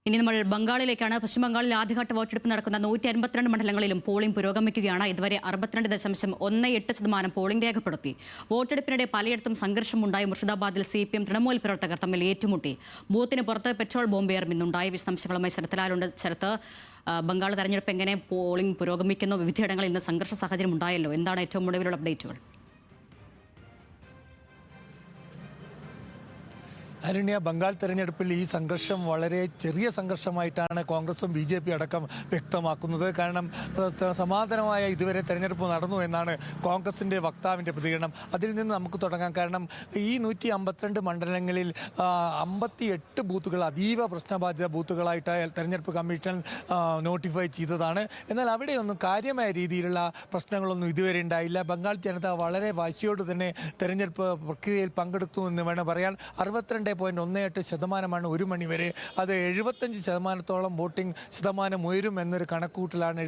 ഇനി നമ്മൾ ബംഗാളിലേക്കാണ്. പശ്ചിമ ബംഗാളിൽ ആദ്യഘട്ട വോട്ടെടുപ്പ് നടക്കുന്ന 152 മണ്ഡലങ്ങളിലും പോളിംഗ് പുരോഗമിക്കുകയാണ്. ഇതുവരെ 62.18% പോളിംഗ് രേഖപ്പെടുത്തി. വോട്ടെടുപ്പിനിടെ പലയിടത്തും സംഘർഷമുണ്ടായി. മുർഷിദാബാദിൽ CPM തൃണമൂൽ പ്രവർത്തകർ തമ്മിൽ ഏറ്റുമുട്ടി. ബൂത്തിന് പുറത്ത് പെട്രോൾ ബോംബ് എറിയുന്നുണ്ടായി. വിശദാംശങ്ങളുമായി ശരത്ലാലുണ്ട്. ശരത്ത്, ബംഗാൾ തെരഞ്ഞെടുപ്പ് എങ്ങനെ പോളിംഗ് പുരോഗമിക്കുന്നു? വിവിധയിടങ്ങളിൽ ഇന്ന് സംഘർഷ സാഹചര്യം ഉണ്ടായല്ലോ. എന്താണ് ഏറ്റവും ഒടുവിലുള്ള അപ്ഡേറ്റുകൾ? അരുണ്യ, ബംഗാൾ തെരഞ്ഞെടുപ്പിൽ ഈ സംഘർഷം വളരെ ചെറിയ സംഘർഷമായിട്ടാണ് കോൺഗ്രസും BJP അടക്കം വ്യക്തമാക്കുന്നത്. കാരണം സമാധാനമായ ഇതുവരെ തെരഞ്ഞെടുപ്പ് നടന്നു എന്നാണ് കോൺഗ്രസിൻ്റെ വക്താവിൻ്റെ പ്രതികരണം. അതിൽ നിന്ന് നമുക്ക് തുടങ്ങാം. കാരണം ഈ 152 മണ്ഡലങ്ങളിൽ 58 ബൂത്തുകൾ അതീവ പ്രശ്നബാധിത ബൂത്തുകളായിട്ട് തെരഞ്ഞെടുപ്പ് കമ്മീഷൻ നോട്ടിഫൈ ചെയ്തതാണ്. എന്നാൽ അവിടെയൊന്നും കാര്യമായ രീതിയിലുള്ള പ്രശ്നങ്ങളൊന്നും ഇതുവരെ ഉണ്ടായില്ല. ബംഗാൾ ജനത വളരെ വാശിയോട് തന്നെ തെരഞ്ഞെടുപ്പ് പ്രക്രിയയിൽ പങ്കെടുത്തു എന്ന് വേണം പറയാൻ. 62.18% ഒരു മണിവരെ. അത് 75% വോട്ടിംഗ് ശതമാനം ഉയരും എന്നൊരു കണക്കൂട്ടലാണ്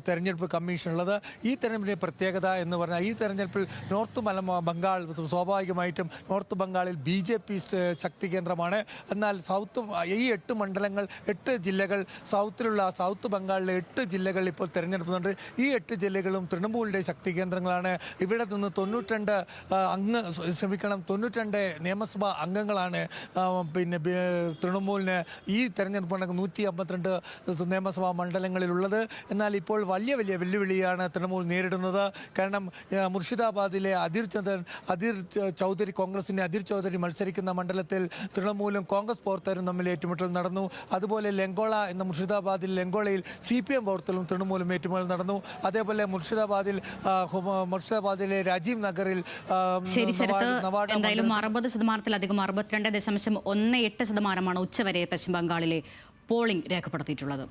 തെരഞ്ഞെടുപ്പ് കമ്മീഷനുള്ളത്. ഈ തെരഞ്ഞെടുപ്പിൻ്റെ പ്രത്യേകത എന്ന് പറഞ്ഞാൽ ഈ തെരഞ്ഞെടുപ്പിൽ നോർത്ത് ബംഗാൾ സ്വാഭാവികമായിട്ടും നോർത്ത് ബംഗാളിൽ BJP ശക്തി കേന്ദ്രമാണ്. എന്നാൽ ഈ 8 മണ്ഡലങ്ങൾ 8 ജില്ലകൾ സൗത്ത് ബംഗാളിലെ 8 ജില്ലകൾ ഇപ്പോൾ തെരഞ്ഞെടുപ്പുന്നുണ്ട്. ഈ 8 ജില്ലകളും തൃണമൂലിൻ്റെ ശക്തി കേന്ദ്രങ്ങളാണ്. ഇവിടെ നിന്ന് 92 നിയമസഭാ അംഗങ്ങളാണ് പിന്നെ തൃണമൂലിന് ഈ തെരഞ്ഞെടുപ്പ് 152 നിയമസഭാ മണ്ഡലങ്ങളിലുള്ളത്. എന്നാൽ ഇപ്പോൾ വലിയ വെല്ലുവിളിയാണ് തൃണമൂൽ നേരിടുന്നത്. കാരണം മുർഷിദാബാദിലെ അധീർ ചൗധരി, കോൺഗ്രസിൻ്റെ അധീർ ചൗധരി മത്സരിക്കുന്ന മണ്ഡലത്തിൽ തൃണമൂലും കോൺഗ്രസ് പ്രവർത്തകരും തമ്മിൽ ഏറ്റുമുട്ടൽ നടന്നു. അതുപോലെ മുർഷിദാബാദിൽ CPM പ്രവർത്തകരും തൃണമൂലും ഏറ്റുമുട്ടൽ നടന്നു. അതേപോലെ മുർഷിദാബാദിലെ രാജീവ് നഗറിൽ എന്തായാലും 60%-ലധികം 62.18% ഉച്ചവരെ പശ്ചിമ ബംഗാളിലെ പോളിംഗ് രേഖപ്പെടുത്തിയിട്ടുള്ളത്.